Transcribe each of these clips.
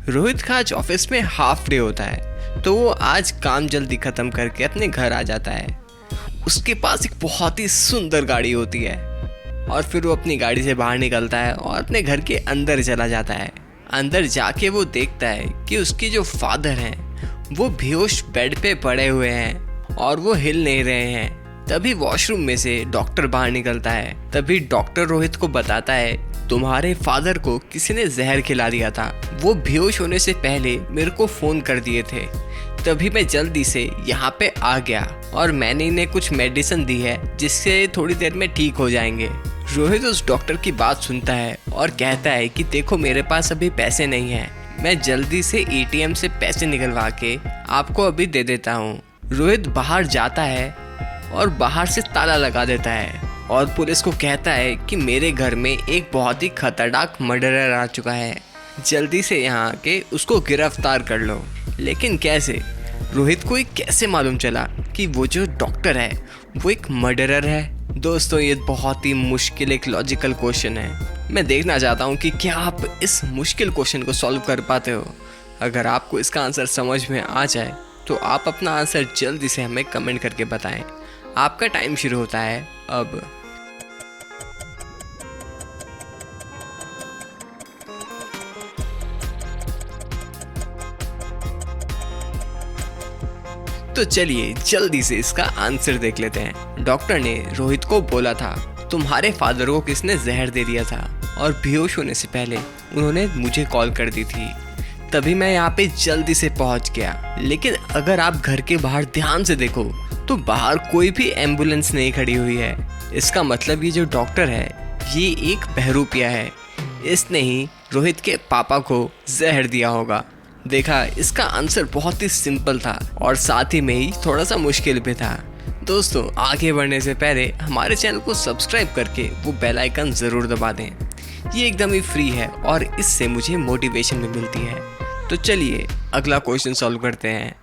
रोहित का आज ऑफिस में हाफ डे होता है, तो वो आज काम जल्दी ख़त्म करके अपने घर आ जाता है। उसके पास एक बहुत ही सुंदर गाड़ी होती है और फिर वो अपनी गाड़ी से बाहर निकलता है और अपने घर के अंदर चला जाता है। अंदर जाके वो देखता है कि उसके जो फादर हैं वो बेहोश बेड पे पड़े हुए हैं और वो हिल नहीं रहे हैं। तभी वॉशरूम में से डॉक्टर बाहर निकलता है। तभी डॉक्टर रोहित को बताता है, तुम्हारे फादर को किसी ने जहर खिला दिया था, वो बेहोश होने से पहले मेरे को फ़ोन कर दिए थे। तभी मैं जल्दी से यहाँ पे आ गया और मैंने इन्हें कुछ मेडिसिन दी है जिससे थोड़ी देर में ठीक हो जाएंगे। रोहित उस डॉक्टर की बात सुनता है और कहता है कि देखो मेरे पास अभी पैसे नहीं हैं, मैं जल्दी से एटीएम से पैसे निकलवा के आपको अभी दे देता हूँ। रोहित बाहर जाता है और बाहर से ताला लगा देता है और पुलिस को कहता है कि मेरे घर में एक बहुत ही खतरनाक मर्डरर आ चुका है, जल्दी से यहाँ आके उसको गिरफ्तार कर लो। लेकिन कैसे? रोहित को कैसे मालूम चला कि वो जो डॉक्टर है वो एक मर्डरर है? दोस्तों, ये बहुत ही मुश्किल एक लॉजिकल क्वेश्चन है। मैं देखना चाहता हूँ कि क्या आप इस मुश्किल क्वेश्चन को सॉल्व कर पाते हो। अगर आपको इसका आंसर समझ में आ जाए तो आप अपना आंसर जल्दी से हमें कमेंट करके बताएं। आपका टाइम शुरू होता है अब। तो चलिए जल्दी से इसका आंसर देख लेते हैं। डॉक्टर ने रोहित को बोला था, तुम्हारे फादर को किसने जहर दे दिया था और बेहोश होने से पहले उन्होंने मुझे कॉल कर दी थी, तभी मैं यहाँ पे जल्दी से पहुँच गया। लेकिन अगर आप घर के बाहर ध्यान से देखो तो बाहर कोई भी एम्बुलेंस नहीं खड़ी हुई है। इसका मतलब ये जो डॉक्टर है ये एक बहरूपिया है। इसने ही रोहित के पापा को जहर दिया होगा। देखा, इसका आंसर बहुत ही सिंपल था और साथ ही में ही थोड़ा सा मुश्किल भी था। दोस्तों, आगे बढ़ने से पहले हमारे चैनल को सब्सक्राइब करके वो बेल आइकन ज़रूर दबा दें। ये एकदम ही फ्री है और इससे मुझे मोटिवेशन भी मिलती है। तो चलिए अगला क्वेश्चन सॉल्व करते हैं।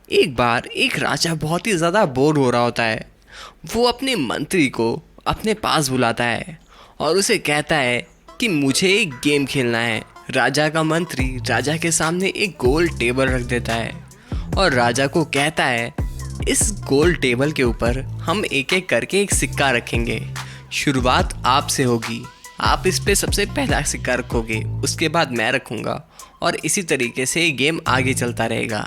एक बार एक राजा बहुत ही ज़्यादा बोर हो रहा होता है। वो अपने मंत्री को अपने पास बुलाता है और उसे कहता है कि मुझे एक गेम खेलना है। राजा का मंत्री राजा के सामने एक गोल टेबल रख देता है और राजा को कहता है, इस गोल टेबल के ऊपर हम एक एक करके एक सिक्का रखेंगे। शुरुआत आपसे होगी, आप इस पे सबसे पहला सिक्का रखोगे, उसके बाद मैं रखूँगा और इसी तरीके से ये गेम आगे चलता रहेगा।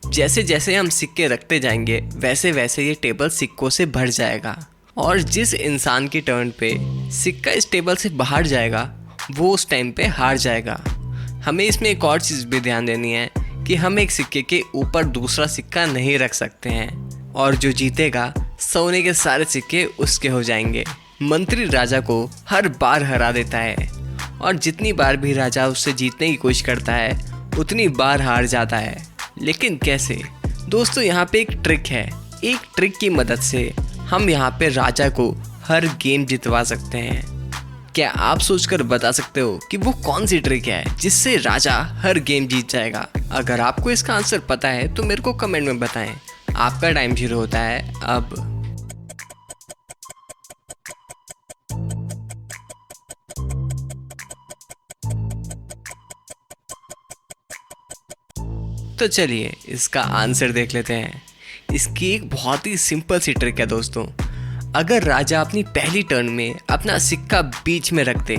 जैसे जैसे हम सिक्के रखते जाएंगे वैसे वैसे ये टेबल सिक्कों से भर जाएगा और जिस इंसान की टर्न पे सिक्का इस टेबल से बाहर जाएगा वो उस टाइम पे हार जाएगा। हमें इसमें एक और चीज़ भी ध्यान देनी है कि हम एक सिक्के के ऊपर दूसरा सिक्का नहीं रख सकते हैं और जो जीतेगा सोने के सारे सिक्के उसके हो जाएंगे। मंत्री राजा को हर बार हरा देता है और जितनी बार भी राजा उससे जीतने की कोशिश करता है उतनी बार हार जाता है। लेकिन कैसे? दोस्तों, यहाँ पे एक ट्रिक है। एक ट्रिक की मदद से हम यहाँ पे राजा को हर गेम जितवा सकते हैं। क्या आप सोचकर बता सकते हो कि वो कौन सी ट्रिक है जिससे राजा हर गेम जीत जाएगा? अगर आपको इसका आंसर पता है तो मेरे को कमेंट में बताएं। आपका टाइम शुरू होता है अब। तो चलिए इसका आंसर देख लेते हैं। इसकी एक बहुत ही सिंपल सी ट्रिक है दोस्तों। अगर राजा अपनी पहली टर्न में अपना सिक्का बीच में रख दे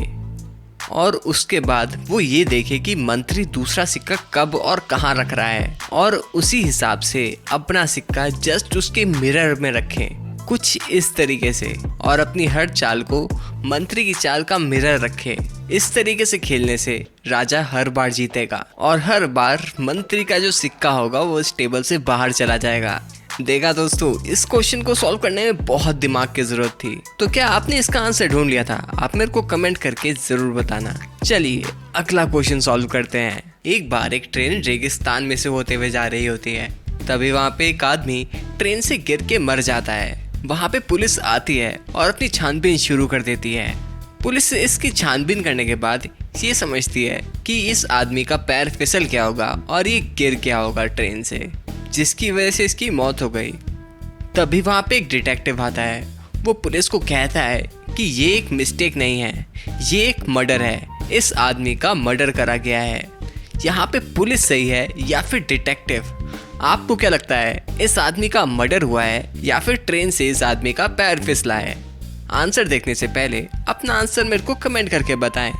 और उसके बाद वो ये देखे कि मंत्री दूसरा सिक्का कब और कहाँ रख रहा है और उसी हिसाब से अपना सिक्का जस्ट उसके मिरर में रखे, कुछ इस तरीके से, और अपनी हर चाल को मंत्री की चाल का मिरर रखे। इस तरीके से खेलने से राजा हर बार जीतेगा और हर बार मंत्री का जो सिक्का होगा वो इस टेबल से बाहर चला जाएगा। देखा दोस्तों, इस क्वेश्चन को सॉल्व करने में बहुत दिमाग की जरूरत थी। तो क्या आपने इसका आंसर ढूंढ लिया था? आप मेरे को कमेंट करके जरूर बताना। चलिए अगला क्वेश्चन सॉल्व करते हैं। एक बार एक ट्रेन रेगिस्तान में से होते हुए जा रही होती है। तभी वहाँ पे एक आदमी ट्रेन से गिर के मर जाता है। वहाँ पे पुलिस आती है और अपनी छानबीन शुरू कर देती है। पुलिस इसकी छानबीन करने के बाद ये समझती है कि इस आदमी का पैर फिसल गया होगा और ये गिर गया होगा ट्रेन से, जिसकी वजह से इसकी मौत हो गई। तभी वहाँ पे एक डिटेक्टिव आता है। वो पुलिस को कहता है कि ये एक मिस्टेक नहीं है, ये एक मर्डर है, इस आदमी का मर्डर करा गया है। यहाँ पे पुलिस सही है या फिर डिटेक्टिव? आपको क्या लगता है, इस आदमी का मर्डर हुआ है या फिर ट्रेन से इस आदमी का पैर फिसला है? आंसर देखने से पहले अपना आंसर मेरे को कमेंट करके बताएं।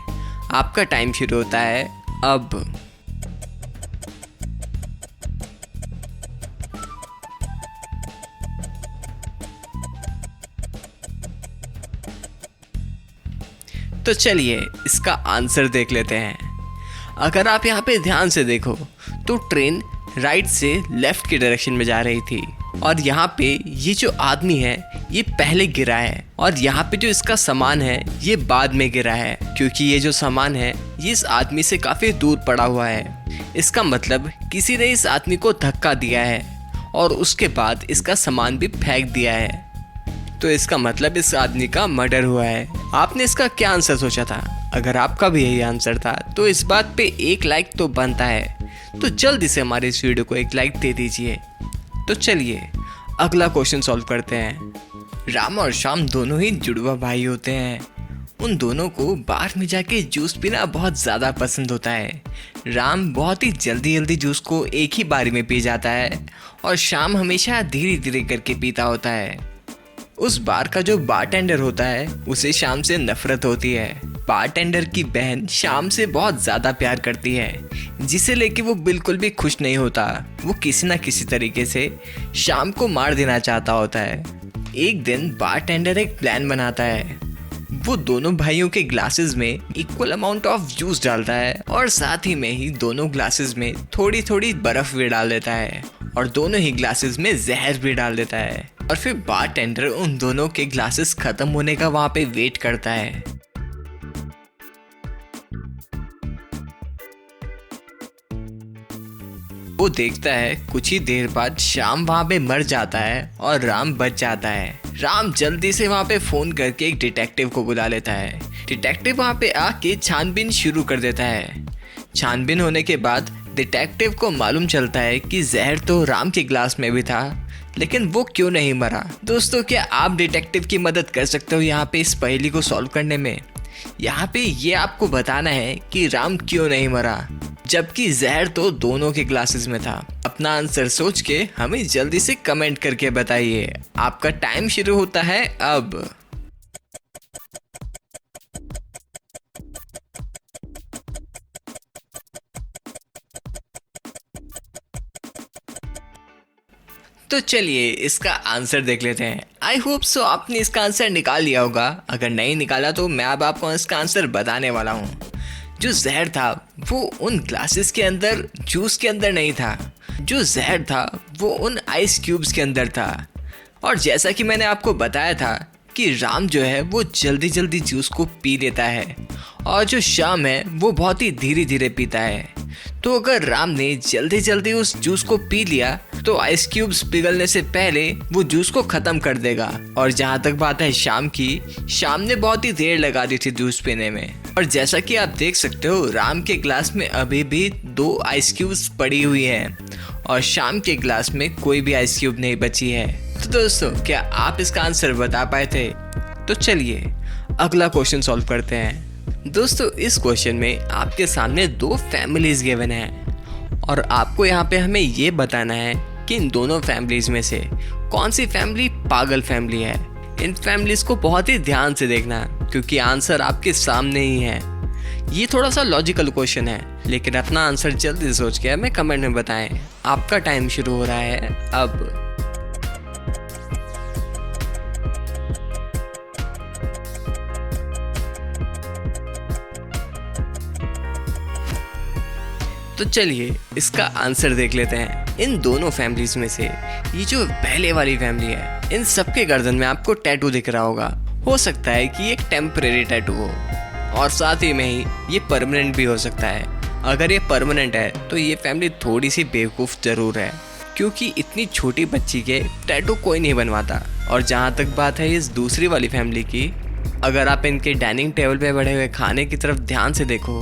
आपका टाइम शुरू होता है अब। तो चलिए इसका आंसर देख लेते हैं। अगर आप यहाँ पे ध्यान से देखो तो ट्रेन राइट से लेफ्ट की डायरेक्शन में जा रही थी और यहाँ पे ये जो आदमी है ये पहले गिरा है और यहाँ पे जो इसका सामान है ये बाद में गिरा है, क्योंकि ये जो सामान है ये इस आदमी से काफ़ी दूर पड़ा हुआ है। इसका मतलब किसी ने इस आदमी को धक्का दिया है और उसके बाद इसका सामान भी फेंक दिया है। तो इसका मतलब इस आदमी का मर्डर हुआ है। आपने इसका क्या आंसर सोचा था? अगर आपका भी यही आंसर था तो इस बात पे एक लाइक तो बनता है, तो जल्दी से हमारे इस वीडियो को एक लाइक दे दीजिए। तो चलिए अगला क्वेश्चन सॉल्व करते हैं। राम और श्याम दोनों ही जुड़वा भाई होते हैं। उन दोनों को बार में जाके जूस पीना बहुत ज़्यादा पसंद होता है। राम बहुत ही जल्दी जल्दी जूस को एक ही बारी में पी जाता है और श्याम हमेशा धीरे धीरे करके पीता होता है। उस बार का जो बारटेंडर होता है उसे श्याम से नफरत होती है। बारटेंडर की बहन श्याम से बहुत ज़्यादा प्यार करती है, जिसे लेके वो बिल्कुल भी खुश नहीं होता। वो किसी न किसी तरीके से श्याम को मार देना चाहता होता है। एक दिन बारटेंडर एक प्लान बनाता है। वो दोनों भाइयों के ग्लासेस में इक्वल अमाउंट ऑफ जूस डालता है और साथ ही में ही दोनों ग्लासेस में थोड़ी थोड़ी बर्फ भी डाल देता है और दोनों ही ग्लासेस में जहर भी डाल देता है। और फिर बारटेंडर उन दोनों के ग्लासेस खत्म होने का वहां पे वेट करता है। वो देखता है कुछ ही देर बाद श्याम वहां पे मर जाता है और राम बच जाता है। राम जल्दी से वहां पे फोन करके एक डिटेक्टिव को बुला लेता है। डिटेक्टिव वहां पे आके छानबीन शुरू कर देता है। छानबीन होने के बाद डिटेक्टिव को मालूम चलता है कि जहर तो राम के ग्लास में भी था, लेकिन वो क्यों नहीं मरा। दोस्तों, क्या आप डिटेक्टिव की मदद कर सकते हो यहाँ पे इस पहेली को सॉल्व करने में? यहाँ पे ये आपको बताना है कि राम क्यों नहीं मरा, जबकि जहर तो दोनों के ग्लासेस में था। अपना आंसर सोच के हमें जल्दी से कमेंट करके बताइए। आपका टाइम शुरू होता है अब। तो चलिए इसका आंसर देख लेते हैं। आई होप सो आपने इसका आंसर निकाल लिया होगा। अगर नहीं निकाला तो मैं अब आपको इसका आंसर बताने वाला हूँ। जो जहर था वो उन ग्लासेस के अंदर जूस के अंदर नहीं था। जो जहर था वो उन आइस क्यूब्स के अंदर था। और जैसा कि मैंने आपको बताया था कि राम जो है वो जल्दी जल्दी जूस को पी लेता है और जो श्याम है वो बहुत ही धीरे धीरे पीता है। तो अगर राम ने जल्दी जल्दी उस जूस को पी लिया तो आइस क्यूब्स पिघलने से पहले वो जूस को खत्म कर देगा। और जहाँ तक बात है श्याम की, श्याम ने बहुत ही देर लगा दी थी जूस पीने में। और जैसा कि आप देख सकते हो राम के ग्लास में अभी भी 2 आइस क्यूब्स पड़ी हुई हैं और श्याम के ग्लास में कोई भी आइस क्यूब नहीं बची है। तो दोस्तों, क्या आप इसका आंसर बता पाए थे? तो चलिए अगला क्वेश्चन सॉल्व करते हैं। दोस्तों, इस क्वेश्चन में आपके सामने 2 फैमिलीज गिवन हैं और आपको यहाँ पे हमें ये बताना है कि इन दोनों फैमिलीज में से कौन सी फैमिली पागल फैमिली है। इन फैमिलीज को बहुत ही ध्यान से देखना क्योंकि आंसर आपके सामने ही है। ये थोड़ा सा लॉजिकल क्वेश्चन है, लेकिन अपना आंसर जल्दी सोच के हमें कमेंट में बताएं। आपका टाइम शुरू हो रहा है अब। तो चलिए इसका आंसर देख लेते हैं। इन दोनों फैमिलीज में से ये जो पहले वाली फैमिली है, इन सबके गर्दन में आपको टैटू दिख रहा होगा। हो सकता है कि एक टेम्परेरी टैटू हो और साथ ही में ही ये परमानेंट भी हो सकता है। अगर ये परमानेंट है तो ये फैमिली थोड़ी सी बेवकूफ़ ज़रूर है, क्योंकि इतनी छोटी बच्ची के टैटू कोई नहीं बनवाता। और जहाँ तक बात है इस दूसरी वाली फैमिली की, अगर आप इनके डाइनिंग टेबल पे बढ़े हुए खाने की तरफ ध्यान से देखो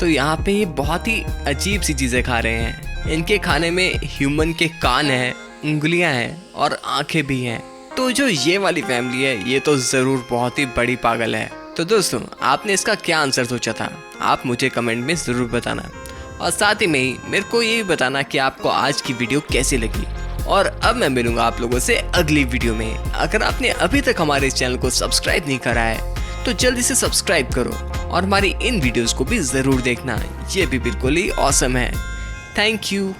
तो यहाँ पे ये बहुत ही अजीब सी चीज़ें खा रहे हैं। इनके खाने में ह्यूमन के कान हैं, उंगलियाँ हैं और आंखें भी हैं। तो जो ये वाली फैमिली है ये तो ज़रूर बहुत ही बड़ी पागल है। तो दोस्तों, आपने इसका क्या आंसर सोचा था? आप मुझे कमेंट में ज़रूर बताना। और साथ ही में ही मेरे को ये भी बताना कि आपको आज की वीडियो कैसी लगी। और अब मैं मिलूंगा आप लोगों से अगली वीडियो में। अगर आपने अभी तक हमारे इस चैनल को सब्सक्राइब नहीं करा है तो जल्दी से सब्सक्राइब करो और हमारी इन वीडियोस को भी ज़रूर देखना, ये भी बिल्कुल ही ऑसम है। Thank you.